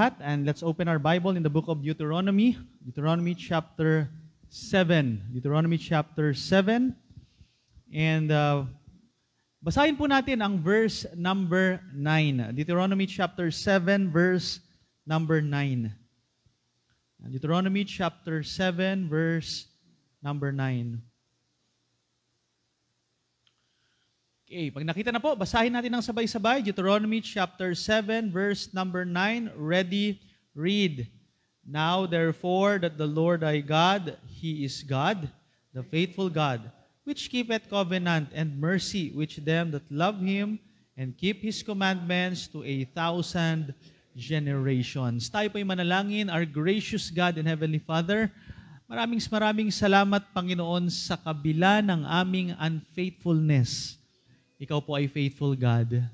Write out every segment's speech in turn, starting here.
And let's open our Bible in the book of Deuteronomy, Deuteronomy chapter 7. Deuteronomy chapter 7. And basahin po natin ang verse number 9. Deuteronomy chapter 7, verse number 9. Deuteronomy chapter 7, verse number 9. Okay, pag nakita na po, basahin natin ng sabay-sabay. Deuteronomy chapter 7, verse number 9. Ready, read. Now therefore that the Lord thy God, He is God, the faithful God, which keepeth covenant and mercy with them that love Him, and keep His commandments to 1,000 generations. Tayo po'y manalangin. Our gracious God and Heavenly Father, maraming salamat, Panginoon, sa kabila ng aming unfaithfulness. Ikaw po ay faithful God.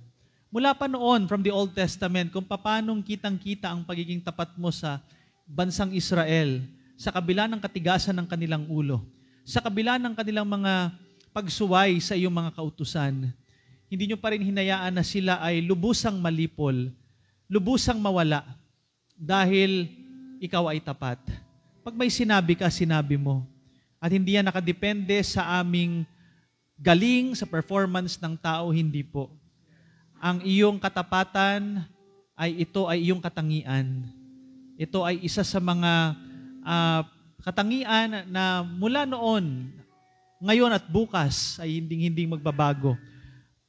Mula pa noon, from the Old Testament, kung paano kitang-kita ang pagiging tapat mo sa bansang Israel, sa kabila ng katigasan ng kanilang ulo, sa kabila ng kanilang mga pagsuway sa iyong mga kautusan, hindi nyo pa rin hinayaan na sila ay lubusang malipol, lubusang mawala, dahil ikaw ay tapat. Pag may sinabi ka, sinabi mo. At hindi yan nakadepende sa aming galing sa performance ng tao, hindi po. Ang iyong katapatan ay iyong katangian. Ito ay isa sa mga katangian na mula noon, ngayon at bukas ay hindi magbabago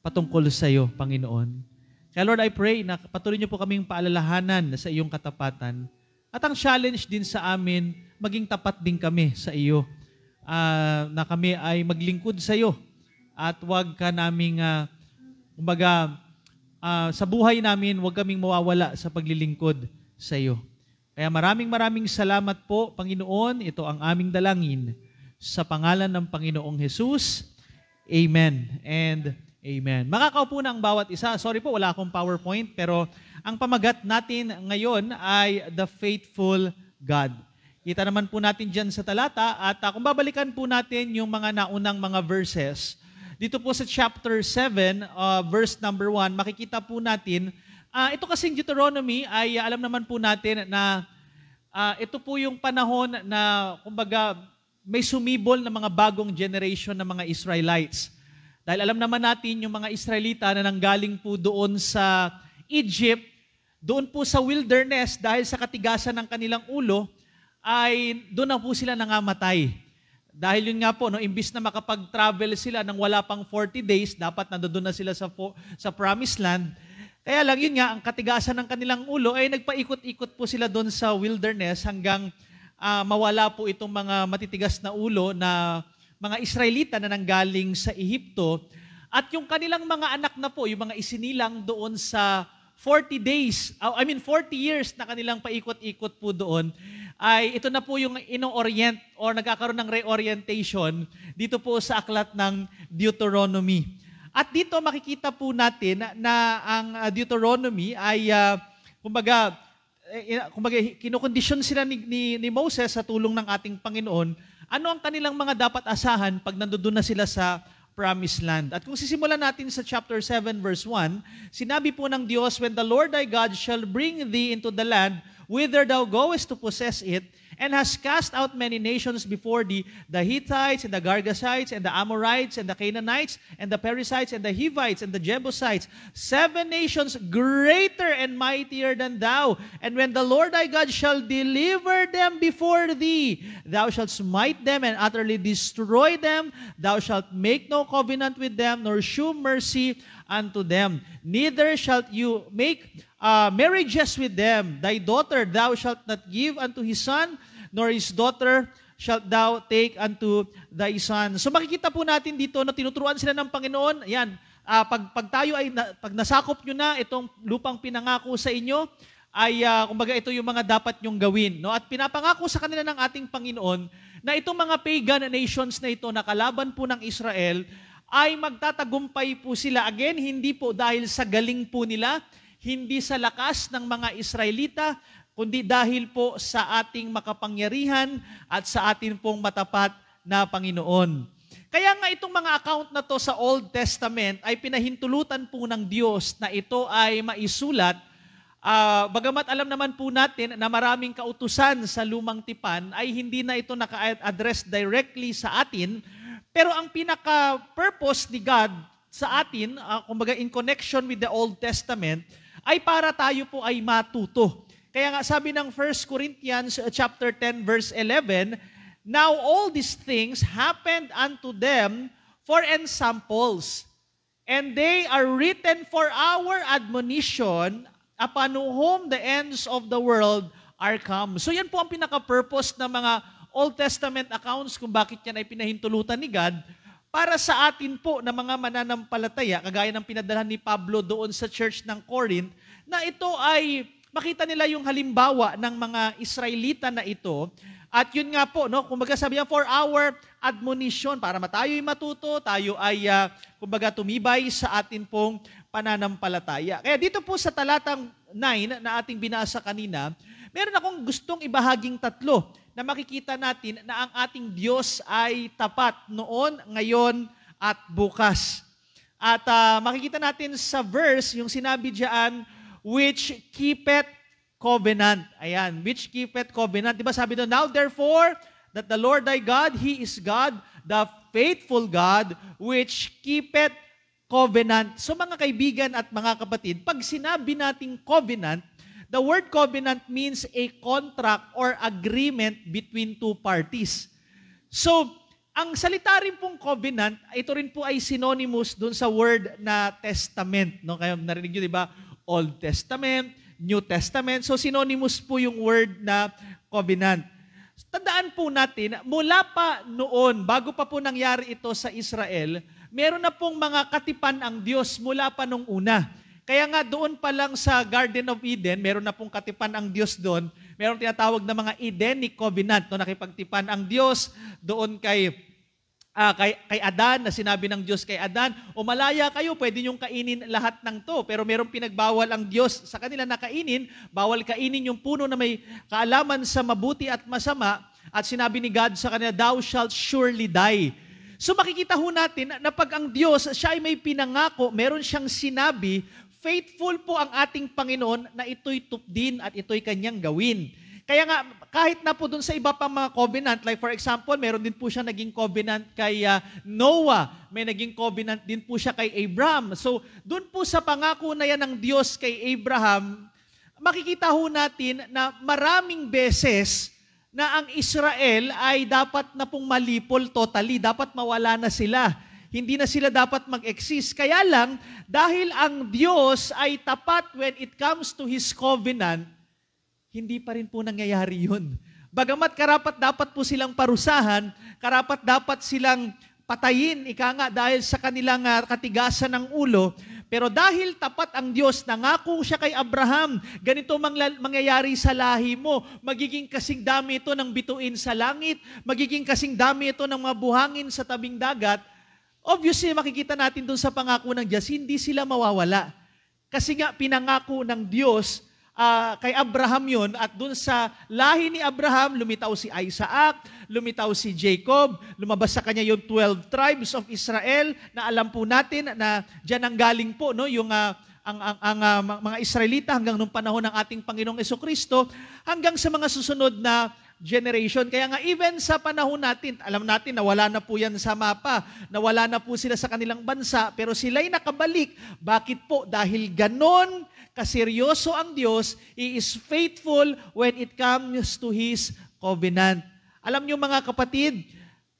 patungkol sa iyo, Panginoon. Kaya Lord, I pray na patuloy niyo po kaming paalalahanan sa iyong katapatan. At ang challenge din sa amin, maging tapat din kami sa iyo, na kami ay maglingkod sa iyo. At huwag ka naming, sa buhay namin, huwag kaming mawawala sa paglilingkod sa iyo. Kaya maraming salamat po, Panginoon. Ito ang aming dalangin sa pangalan ng Panginoong Jesus. Amen and amen. Makakaupo na ang bawat isa. Sorry po, wala akong PowerPoint, pero ang pamagat natin ngayon ay The Faithful God. Kita naman po natin dyan sa talata, at kung babalikan po natin yung mga naunang mga verses, dito po sa chapter 7, verse number 1, makikita po natin, ito kasing Deuteronomy ay alam naman po natin na ito po yung panahon na, kumbaga, may sumibol na mga bagong generation ng mga Israelites. Dahil alam naman natin yung mga Israelita na nanggaling po doon sa Egypt, doon po sa wilderness, dahil sa katigasan ng kanilang ulo, ay doon na po sila nangamatay. Dahil yun nga po, imbis na makapag-travel sila nang wala pang 40 days, dapat nandoon na sila sa promised land. Kaya lang yun nga, ang katigasan ng kanilang ulo ay nagpaikot-ikot po sila doon sa wilderness hanggang mawala po itong mga matitigas na ulo na mga Israelita na nanggaling sa Ehipto. At yung kanilang mga anak na po, yung mga isinilang doon sa 40 years na kanilang paikot-ikot po doon, ay ito na po yung ino-orient or nagkakaroon ng reorientation dito po sa aklat ng Deuteronomy. At dito makikita po natin na ang Deuteronomy ay kumbaga kinokondisyon sila ni Moses sa tulong ng ating Panginoon. Ano ang kanilang mga dapat asahan pag nandoon na sila sa promised land? At kung sisimulan natin sa chapter 7 verse 1, sinabi po ng Diyos, "When the Lord thy God shall bring thee into the land whither thou goest to possess it, and has cast out many nations before thee, the Hittites, and the Girgashites, and the Amorites, and the Canaanites, and the Perizzites, and the Hivites, and the Jebusites, 7 nations greater and mightier than thou. And when the Lord thy God shall deliver them before thee, thou shalt smite them and utterly destroy them. Thou shalt make no covenant with them, nor shew mercy unto them. Neither shalt you make marriages with them. Thy daughter thou shalt not give unto his son, nor his daughter shalt thou take unto thy son." So makikita po natin dito na tinuturuan sila ng Panginoon. Yan, pag nasakop nyo na itong lupang pinangako sa inyo, ay kumbaga ito yung mga dapat nyong gawin. No? At pinapangako sa kanila ng ating Panginoon na itong mga pagan nations na ito na kalaban po ng Israel, ay magtatagumpay po sila. Again, hindi po dahil sa galing po nila, hindi sa lakas ng mga Israelita, kundi dahil po sa ating makapangyarihan at sa ating pong matapat na Panginoon. Kaya nga itong mga account na to sa Old Testament ay pinahintulutan po ng Diyos na ito ay maisulat Bagamat alam naman po natin na maraming kautusan sa lumang tipan ay hindi na ito naka-address directly sa atin, pero ang pinaka-purpose ni God sa atin, kumbaga in connection with the Old Testament, ay para tayo po ay matuto. Kaya nga sabi ng 1 Corinthians chapter 10 verse 11, "Now all these things happened unto them for ensamples, and they are written for our admonition, upon whom the ends of the world are come." So yan po ang pinaka-purpose ng mga Old Testament accounts kung bakit yan ay pinahintulutan ni God para sa atin po na mga mananampalataya, kagaya ng pinadalhan ni Pablo doon sa church ng Corinth, na ito ay makita nila yung halimbawa ng mga Israelita na ito. At yun nga po, no, kumbaga sabi niya, for our admonition, para tayo'y matuto, tayo ay kumbaga tumibay sa atin pong pananampalataya. Kaya dito po sa talatang 9 na ating binasa kanina, meron akong gustong ibahaging tatlo na makikita natin na ang ating Diyos ay tapat noon, ngayon, at bukas. At makikita natin sa verse, yung sinabi diyan, which keepeth covenant. Ayan, which keepeth covenant. Diba sabi doon, "Now therefore, that the Lord thy God, He is God, the faithful God, which keepeth covenant." So mga kaibigan at mga kapatid, pag sinabi nating covenant, the word covenant means a contract or agreement between two parties. So, ang salita rin pong covenant, ito rin po ay synonymous dun sa word na testament. No? Kaya narinig nyo, di ba? Old Testament, New Testament. So, synonymous po yung word na covenant. Tandaan po natin, mula pa noon, bago pa po nangyari ito sa Israel, meron na pong mga katipan ang Diyos mula pa nung una. Kaya nga doon pa lang sa Garden of Eden, meron na pong katipan ang Diyos doon. Meron tinatawag na mga Edenic Covenant, no, nakipagtipan ang Diyos doon kay Adan, na sinabi ng Diyos kay Adan, "Umalaya kayo, pwede niyong kainin lahat ng to." Pero merong pinagbawal ang Diyos sa kanila na kainin, bawal kainin yung puno na may kaalaman sa mabuti at masama, at sinabi ni God sa kanila, "Thou shalt surely die." So makikita ho natin na pag ang Diyos, siya ay may pinangako, meron siyang sinabi, faithful po ang ating Panginoon na ito'y tupdin at ito'y kanyang gawin. Kaya nga, kahit na po dun sa iba pang mga covenant, like for example, meron din po siya naging covenant kay Noah, may naging covenant din po siya kay Abraham. So, dun po sa pangako na yan ng Diyos kay Abraham, makikita ho natin na maraming beses na ang Israel ay dapat na pong malipol totally, dapat mawala na sila. Hindi na sila dapat mag-exist. Kaya lang, dahil ang Diyos ay tapat when it comes to His covenant, hindi pa rin po nangyayari yun. Bagamat karapat dapat po silang parusahan, karapat dapat silang patayin, ika nga, dahil sa kanilang katigasan ng ulo, pero dahil tapat ang Diyos, nangako siya kay Abraham, ganito mangyayari sa lahi mo, magiging kasing dami ito ng bituin sa langit, magiging kasing dami ito ng mga buhangin sa tabing dagat. Obviously, makikita natin doon sa pangako ng Diyos, hindi sila mawawala. Kasi nga, pinangako ng Diyos kay Abraham yun, at doon sa lahi ni Abraham, lumitaw si Isaac, lumitaw si Jacob, lumabas sa kanya yung 12 tribes of Israel, na alam po natin na dyan ang galing po, no, yung mga Israelita hanggang nung panahon ng ating Panginoong Jesucristo, hanggang sa mga susunod na generation. Kaya nga even sa panahon natin, alam natin na wala na po yan sa mapa, na wala na po sila sa kanilang bansa, pero sila'y nakabalik. Bakit po? Dahil ganon kaseryoso ang Diyos, He is faithful when it comes to His covenant. Alam niyo mga kapatid,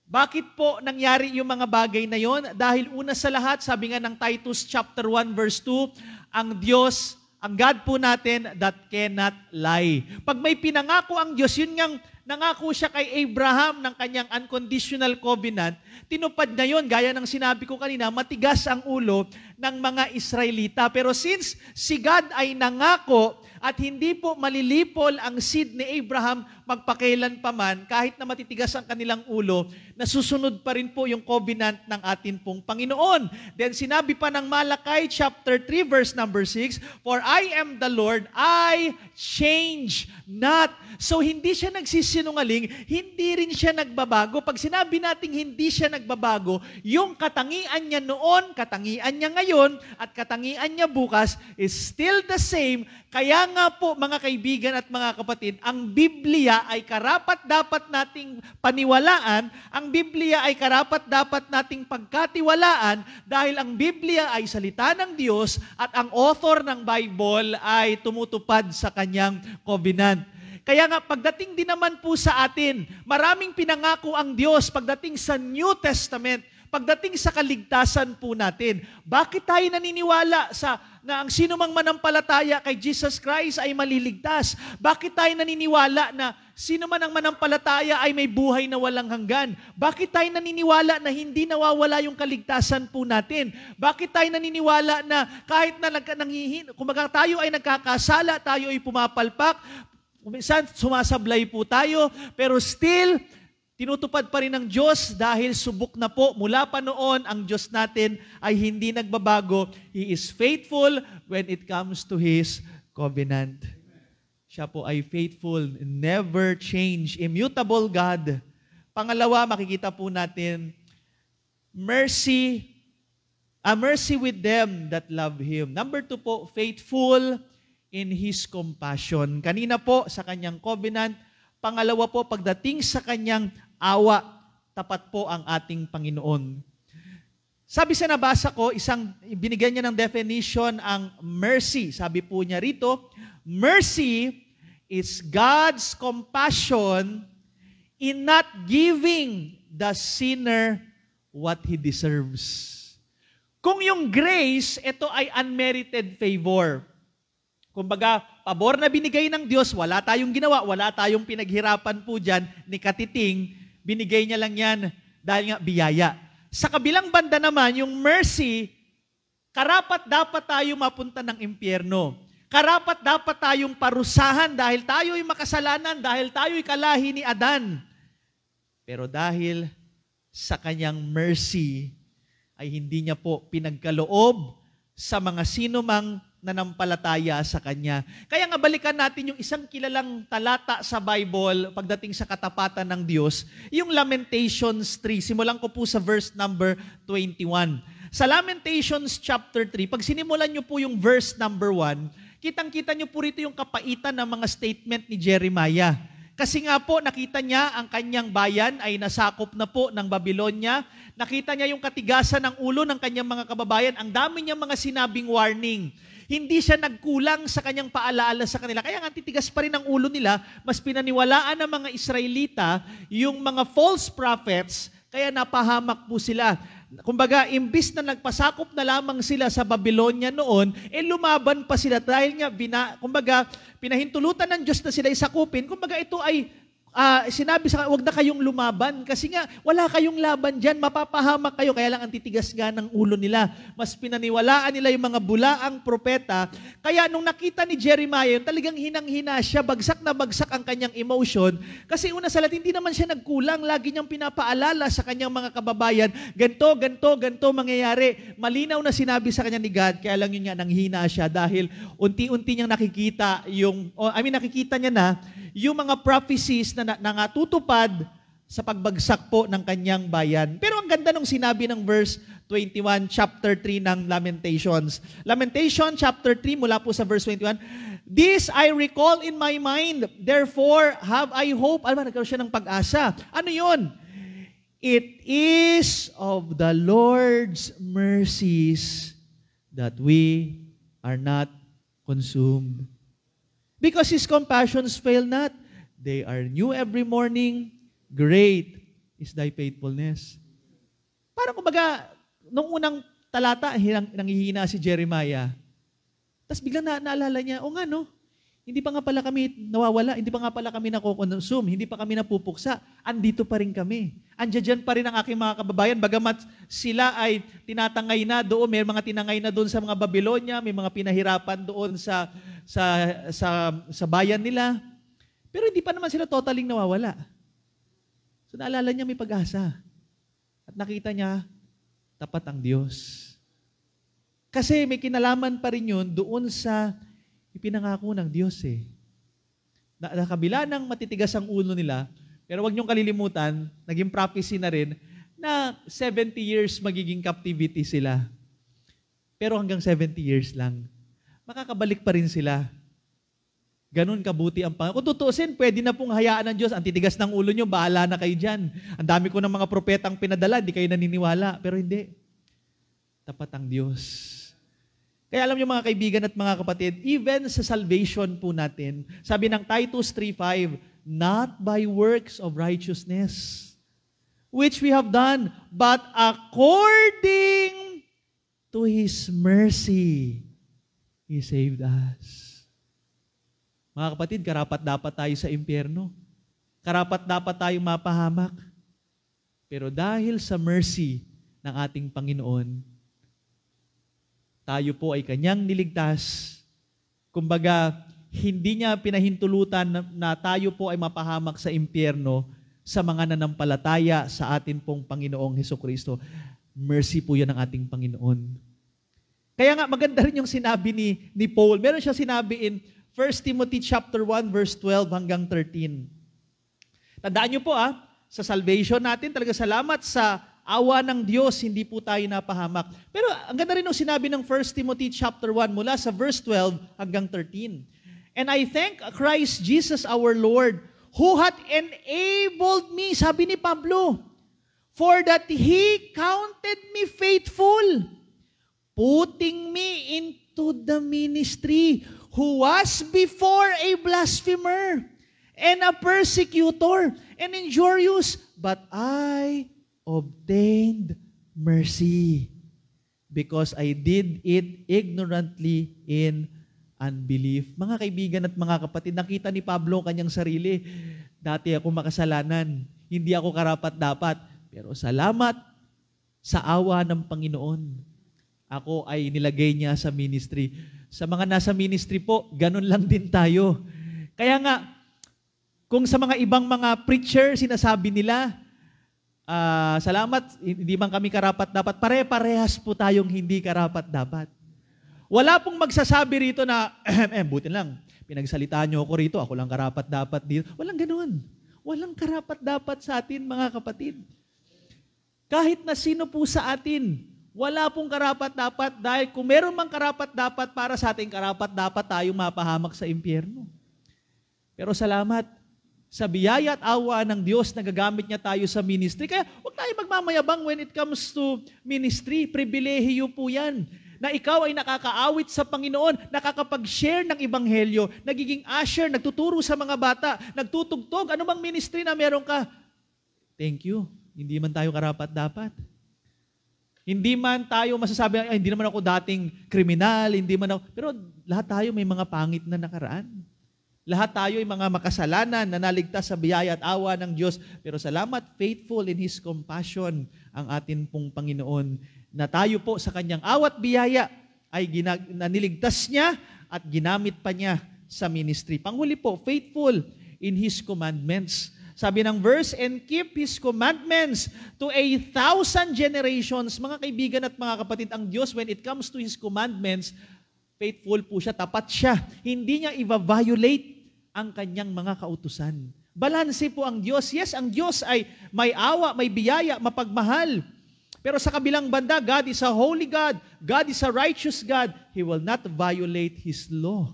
bakit po nangyari yung mga bagay na yon? Dahil una sa lahat, sabi nga ng Titus chapter 1 verse 2, ang Diyos, ang God po natin that cannot lie. Pag may pinangako ang Diyos, yun ngang nangako siya kay Abraham ng kanyang unconditional covenant, tinupad na yun, gaya ng sinabi ko kanina, matigas ang ulo ng mga Israelita. Pero since si God ay nangako at hindi po malilipol ang seed ni Abraham, magpakailan pa man, kahit na matitigas ang kanilang ulo, nasusunod pa rin po yung covenant ng atin pong Panginoon. Then sinabi pa ng Malakay chapter 3 verse number 6, "For I am the Lord, I change not." So hindi siya nagsisinungaling, hindi rin siya nagbabago. Pag sinabi nating hindi siya nagbabago, yung katangian niya noon, katangian niya ngayon, at katangian niya bukas is still the same. Kaya nga po mga kaibigan at mga kapatid, ang Biblia ay karapat-dapat nating paniwalaan, ang Biblia ay karapat-dapat nating pagkatiwalaan dahil ang Biblia ay salita ng Diyos at ang author ng Bible ay tumutupad sa kanyang covenant. Kaya nga, pagdating din naman po sa atin, maraming pinangako ang Diyos pagdating sa New Testament, pagdating sa kaligtasan po natin. Bakit tayo naniniwala na ang sino mang manampalataya kay Jesus Christ ay maliligtas? Bakit tayo naniniwala na sino man ang manampalataya ay may buhay na walang hanggan? Bakit tayo naniniwala na hindi nawawala yung kaligtasan po natin? Bakit tayo naniniwala na kahit na kumbaga tayo ay nagkakasala, tayo ay pumapalpak, minsan sumasablay po tayo, pero still, tinutupad pa rin ng Diyos dahil subok na po. Mula pa noon, ang Diyos natin ay hindi nagbabago. He is faithful when it comes to His covenant. Siya po ay faithful, never change, immutable God. Pangalawa, makikita po natin, mercy with them that love Him. Number 2 po, faithful in His compassion. Kanina po sa kanyang covenant. Pangalawa po, pagdating sa kanyang awa, tapat po ang ating Panginoon. Sabi sa nabasa ko, binigyan niya ng definition ang mercy. Sabi po niya rito, mercy is God's compassion in not giving the sinner what he deserves. Kung yung grace, ito ay unmerited favor. Kumbaga, pabor na binigay ng Diyos, wala tayong ginawa, wala tayong pinaghirapan po dyan, ni katiting, binigay niya lang yan dahil nga biyaya. Sa kabilang banda naman, yung mercy, karapat dapat tayo mapunta ng impyerno. Karapat dapat tayong parusahan dahil tayo'y makasalanan, dahil tayo'y kalahi ni Adan. Pero dahil sa kanyang mercy, ay hindi niya po pinagkaloob sa mga sinumang nanampalataya sa Kanya. Kaya nga balikan natin yung isang kilalang talata sa Bible pagdating sa katapatan ng Diyos, yung Lamentations 3. Simulan ko po sa verse number 21. Sa Lamentations chapter 3, pag sinimulan nyo po yung verse number 1, kitang-kita nyo po rito yung kapaitan ng mga statement ni Jeremiah. Kasi nga po, nakita niya ang kanyang bayan ay nasakop na po ng Babylonia. Nakita niya yung katigasan ng ulo ng kanyang mga kababayan. Ang dami niya mga sinabing warning. Hindi siya nagkulang sa kanyang paalaala sa kanila. Kaya nga titigas pa rin ang ulo nila, mas pinaniwalaan ng mga Israelita yung mga false prophets, kaya napahamak po sila. Kumbaga, imbis na nagpasakop na lamang sila sa Babylonia noon, lumaban pa sila dahil nga, pinahintulutan ng Diyos na sila isakupin. Kumbaga, ito ay sinabi sa huwag na kayong lumaban kasi nga wala kayong laban dyan, mapapahamak kayo, kaya lang ang titigas nga ng ulo nila. Mas pinaniwalaan nila yung mga bulaang propeta. Kaya nung nakita ni Jeremiah, talagang hinang-hina siya, bagsak na bagsak ang kanyang emotion. Kasi una sa lahat, hindi naman siya nagkulang. Lagi niyang pinapaalala sa kanyang mga kababayan, ganto mangyayari. Malinaw na sinabi sa kanya ni God, kaya lang yun nga, nanghina siya dahil unti-unti niyang nakikita nakikita niya na yung mga prophecies na nangatutupad sa pagbagsak po ng kanyang bayan. Pero ang ganda nung sinabi ng verse 21, chapter 3 ng Lamentations. Lamentation, chapter 3, mula po sa verse 21, "This I recall in my mind, therefore have I hope." Nagkaroon siya ng pag-asa. Ano yun? "It is of the Lord's mercies that we are not consumed. Because His compassions fail not. They are new every morning. Great is thy faithfulness." Parang kumbaga, nung unang talata, nanghihina si Jeremiah. Tapos biglang naalala niya, o nga no, hindi pa nga pala kami nawawala, hindi pa nga pala kami nakokonsume, hindi pa kami napupuksa, andito pa rin kami. Andiyan pa rin ang aking mga kababayan, bagamat sila ay tinatangay na doon, may mga tinangay na doon sa mga Babylonia, may mga pinahirapan doon sa bayan nila. Pero hindi pa naman sila totally nawawala. So naalala niya may pag-asa. At nakita niya, tapat ang Diyos. Kasi may kinalaman pa rin yun doon sa ipinangako ng Diyos eh. Nakabila ng matitigas ang ulo nila, pero wag niyong kalilimutan, naging prophecy na rin, na 70 years magiging captivity sila. Pero hanggang 70 years lang. Makakabalik pa rin sila. Ganun kabuti ang Panginoon. Kung tutuusin, pwede na pong hayaan ng Diyos. Ang titigas ng ulo nyo, bahala na kayo dyan. Ang dami ko ng mga propetang pinadala, di kayo naniniwala. Pero hindi. Tapat ang Diyos. Kaya alam nyo mga kaibigan at mga kapatid, even sa salvation po natin, sabi ng Titus 3:5, not by works of righteousness, which we have done, but according to His mercy, He saved us. Mga kapatid, karapat dapat tayo sa impyerno. Karapat dapat tayong mapahamak. Pero dahil sa mercy ng ating Panginoon, tayo po ay Kanyang niligtas. Kumbaga, hindi niya pinahintulutan na tayo po ay mapahamak sa impyerno sa mga nanampalataya sa atin pong Panginoong Hesukristo. Mercy po yan ng ating Panginoon. Kaya nga, maganda rin yung sinabi ni Paul. Meron siya sinabi in 1 Timothy chapter 1 verse 12 hanggang 13. Tandaan niyo po sa salvation natin, talaga salamat sa awa ng Diyos, hindi po tayo napahamak. Pero ang ganda rin yung sinabi ng 1 Timothy chapter 1 mula sa verse 12 hanggang 13. And I thank Christ Jesus our Lord, who hath enabled me, sabi ni Pablo, for that He counted me faithful, putting me into the ministry, who was before a blasphemer and a persecutor and injurious, but I obtained mercy because I did it ignorantly in unbelief. Mga kaibigan at mga kapatid, nakita ni Pablo kanyang sarili. Dati ako makasalanan, hindi ako karapat-dapat, pero salamat sa awa ng Panginoon, ako ay nilagay niya sa ministry. Sa mga nasa ministry po, ganun lang din tayo. Kaya nga, kung sa mga ibang mga preacher, sinasabi nila, salamat, hindi man kami karapat-dapat, pare-parehas po tayong hindi karapat-dapat. Wala pong magsasabi rito na, buti lang, pinagsalitaan niyo ako rito, ako lang karapat-dapat dito. Walang ganun. Walang karapat-dapat sa atin, mga kapatid. Kahit na sino po sa atin, wala pong karapat-dapat dahil kung meron mang karapat-dapat para sa ating karapat-dapat tayong mapahamak sa impyerno. Pero salamat sa biyaya at awa ng Diyos na gagamit niya tayo sa ministry. Kaya huwag tayo magmamayabang when it comes to ministry. Pribilehiyo po yan na ikaw ay nakakaawit sa Panginoon, nakakapag-share ng Ebanghelyo, nagiging usher, nagtuturo sa mga bata, nagtutugtog, ano bang ministry na meron ka? Thank you. Hindi man tayo karapat-dapat. Hindi man tayo masasabi, ay, hindi naman ako dating kriminal, hindi man ako, pero lahat tayo may mga pangit na nakaraan. Lahat tayo ay mga makasalanan na naligtas sa biyaya at awa ng Diyos. Pero salamat, faithful in His compassion ang atin pong Panginoon, na tayo po sa Kanyang awat biyaya ay naniligtas niya at ginamit pa niya sa ministry. Panghuli po, faithful in His commandments. Sabi ng verse, and keep His commandments to 1,000 generations. Mga kaibigan at mga kapatid, ang Diyos, when it comes to His commandments, faithful po siya, tapat siya. Hindi niya i-violate ang kanyang mga kautusan. Balanse po ang Diyos. Yes, ang Diyos ay may awa, may biyaya, mapagmahal. Pero sa kabilang banda, God is a holy God. God is a righteous God. He will not violate His law.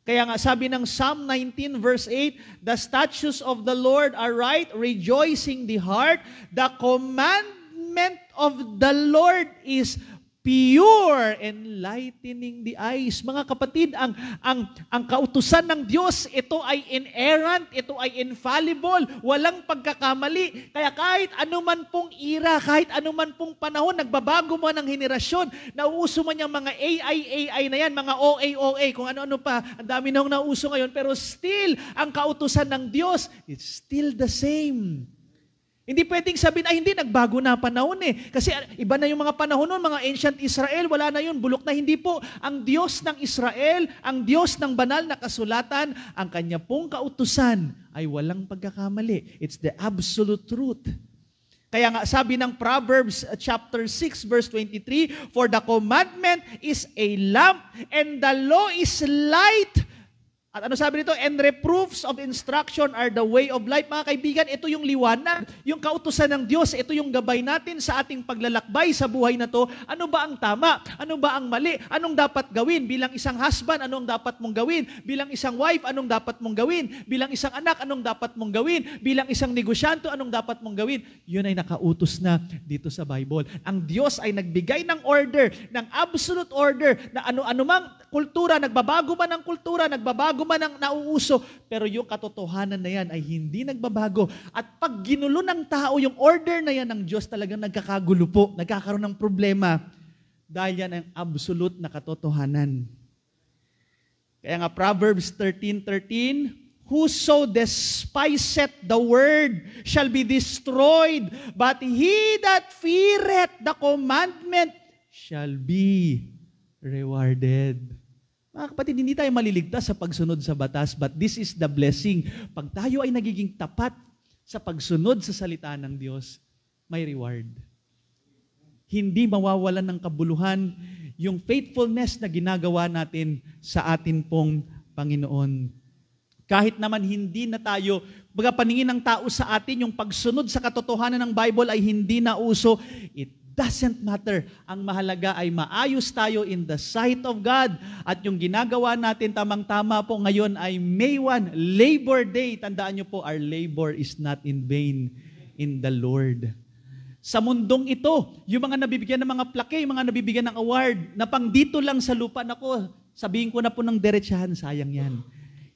Kaya nga sabi ng Psalm 19 verse 8, the statutes of the Lord are right, rejoicing the heart. The commandment of the Lord is pure, enlightening the eyes. Mga kapatid, ang kautusan ng Diyos, ito ay inerrant, ito ay infallible, walang pagkakamali. Kaya kahit anuman pong era, kahit anuman pong panahon, nagbabago man ang henerasyon, nauuso man yung mga AI na yan, mga OA, kung ano-ano pa, ang dami nang nauuso ngayon, pero still, ang kautusan ng Diyos, it's still the same. Hindi pwedeng sabihin, ay hindi, nagbago na panahon eh. Kasi iba na yung mga panahon nun, mga ancient Israel, wala na yun, bulok na. Hindi po. Ang Diyos ng Israel, ang Diyos ng banal na kasulatan, ang kanya pong kautusan ay walang pagkakamali. It's the absolute truth. Kaya nga sabi ng Proverbs chapter 6 verse 23, for the commandment is a lamp and the law is light. At ano sabi nito? And reproofs of instruction are the way of life. Mga kaibigan, ito yung liwanag, yung kautusan ng Diyos, ito yung gabay natin sa ating paglalakbay sa buhay na to. Ano ba ang tama? Ano ba ang mali? Anong dapat gawin? Bilang isang husband, anong dapat mong gawin? Bilang isang wife, anong dapat mong gawin? Bilang isang anak, anong dapat mong gawin? Bilang isang negosyante, anong dapat mong gawin? Yun ay nakautos na dito sa Bible. Ang Diyos ay nagbigay ng order, ng absolute order, na ano-anumang kultura, nagbabago man ang kultura, nagbabago man ang nauuso, pero yung katotohanan na yan ay hindi nagbabago. At pag ginulo ng tao yung order na yan ng Diyos, talagang nagkakagulo po, nagkakaroon ng problema, dahil yan ang absolute na katotohanan. Kaya nga Proverbs 13:13, whoso despiseth the word shall be destroyed, but he that feareth the commandment shall be rewarded. Mga kapatid, hindi tayo maliligtas sa pagsunod sa batas, but this is the blessing. Pag tayo ay nagiging tapat sa pagsunod sa salita ng Diyos, may reward. Hindi mawawalan ng kabuluhan yung faithfulness na ginagawa natin sa atin pong Panginoon. Kahit naman hindi na tayo, baga paningin ng tao sa atin, yung pagsunod sa katotohanan ng Bible ay hindi na uso, it doesn't matter. Ang mahalaga ay maayos tayo in the sight of God. At yung ginagawa natin, tamang-tama po ngayon ay May 1, Labor Day. Tandaan nyo po, our labor is not in vain in the Lord. Sa mundong ito, yung mga nabibigyan ng mga plaque, mga nabibigyan ng award, na pang dito lang sa lupa, nako, sabihin ko na po ng diretsahan, sayang yan.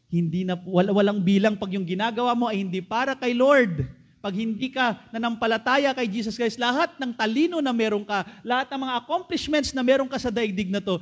Hindi na, walang bilang pag yung ginagawa mo ay hindi para kay Lord. Pag hindi ka nanampalataya kay Jesus Christ, lahat ng talino na meron ka, lahat ng mga accomplishments na meron ka sa daigdig na to,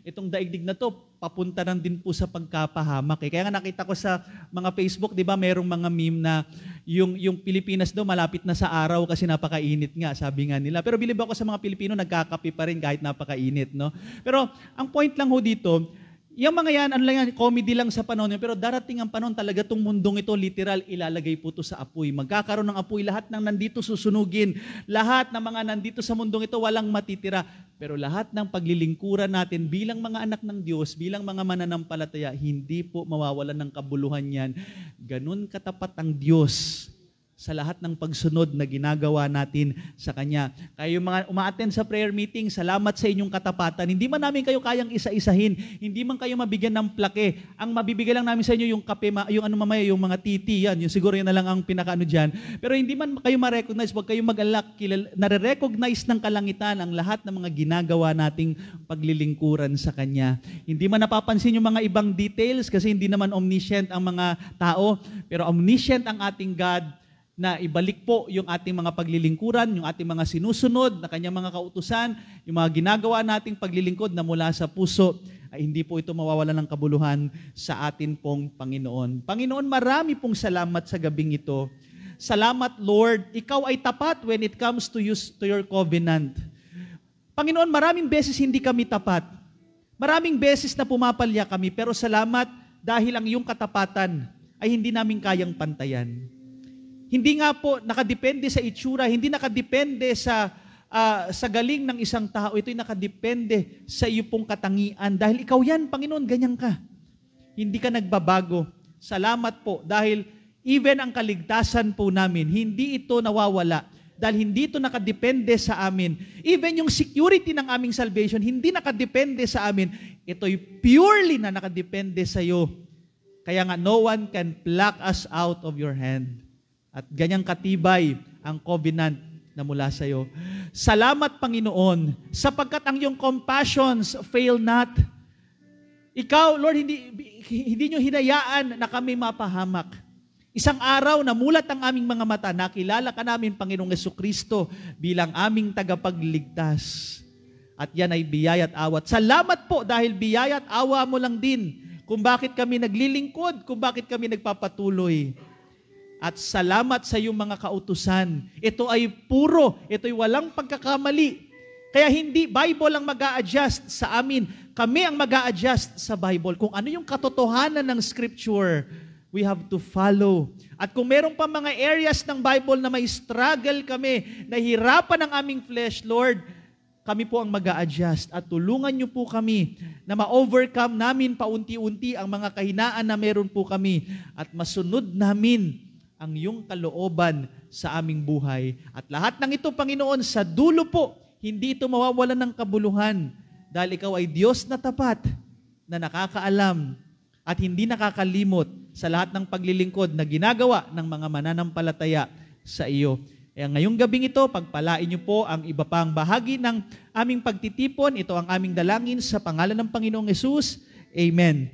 itong daigdig na to, papunta rin din po sa pagkapahamak. Kaya nga nakita ko sa mga Facebook, di ba, merong mga meme na yung Pilipinas daw malapit na sa araw kasi napakainit nga, sabi nga nila. Pero bilib ako sa mga Pilipino, nagkakape pa rin kahit napakainit, no? Pero ang point lang ho dito, yung mga yan, ano lang yan, comedy lang sa panahon yun, pero darating ang panahon talaga itong mundong ito, literal, ilalagay po ito sa apoy. Magkakaroon ng apoy, lahat ng nandito susunugin, lahat ng mga nandito sa mundong ito, walang matitira. Pero lahat ng paglilingkuran natin bilang mga anak ng Diyos, bilang mga mananampalataya, hindi po mawawalan ng kabuluhan yan. Ganun katapat ang Diyos sa lahat ng pagsunod na ginagawa natin sa Kanya. Kayo mga umaattend sa prayer meeting, salamat sa inyong katapatan. Hindi man namin kayo kayang isa-isahin, hindi man kayo mabigyan ng plaque. Ang mabibigay lang namin sa inyo yung kape, yung ano mamaya, yung mga titi, yan, yung siguro yan na lang ang pinakaano dyan. Pero hindi man kayo ma-recognize, huwag kayo mag-alak, nare-recognize ng kalangitan ang lahat ng mga ginagawa nating paglilingkuran sa Kanya. Hindi man napapansin yung mga ibang details kasi hindi naman omniscient ang mga tao, pero omniscient ang ating God, na ibalik po yung ating mga paglilingkuran, yung ating mga sinusunod na Kanyang mga kautusan, yung mga ginagawa nating paglilingkod na mula sa puso, ay hindi po ito mawawalan ng kabuluhan sa atin pong Panginoon. Panginoon, marami pong salamat sa gabing ito. Salamat, Lord, Ikaw ay tapat when it comes to your covenant. Panginoon, maraming beses hindi kami tapat. Maraming beses na pumapalya kami, pero salamat dahil ang iyong katapatan ay hindi namin kayang pantayan. Hindi nga po nakadepende sa itsura, hindi nakadepende sa galing ng isang tao. Ito'y nakadepende sa iyo pong katangian. Dahil ikaw yan, Panginoon, ganyan ka. Hindi ka nagbabago. Salamat po dahil even ang kaligtasan po namin, hindi ito nawawala. Dahil hindi ito nakadepende sa amin. Even yung security ng aming salvation, hindi nakadepende sa amin. Ito'y purely na nakadepende sa iyo. Kaya nga, no one can pluck us out of your hand. At ganyang katibay ang covenant na mula sa iyo. Salamat, Panginoon, sapagkat ang iyong compassions fail not. Ikaw, Lord, hindi nyo hinayaan na kami mapahamak. Isang araw na mulat ang aming mga mata, nakilala ka namin, Panginoong Jesucristo, bilang aming tagapagligtas. At yan ay biyaya at awat. Salamat po dahil biyaya at awa mo lang din kung bakit kami naglilingkod, kung bakit kami nagpapatuloy. At salamat sa iyong mga kautusan. Ito ay puro, ito ay walang pagkakamali. Kaya hindi Bible ang mag-a-adjust sa amin. Kami ang mag-a-adjust sa Bible. Kung ano yung katotohanan ng Scripture, we have to follow. At kung meron pa mga areas ng Bible na may struggle kami, nahirapan ang aming flesh, Lord, kami po ang mag-a-adjust at tulungan niyo po kami na ma-overcome namin paunti-unti ang mga kahinaan na meron po kami at masunod namin ang iyong kalooban sa aming buhay. At lahat ng ito, Panginoon, sa dulo po, hindi ito mawawalan ng kabuluhan dahil ikaw ay Diyos na tapat, na nakakaalam at hindi nakakalimot sa lahat ng paglilingkod na ginagawa ng mga mananampalataya sa iyo. Kaya ngayong gabing ito, pagpalain niyo po ang iba pang bahagi ng aming pagtitipon. Ito ang aming dalangin sa pangalan ng Panginoong Hesus. Amen.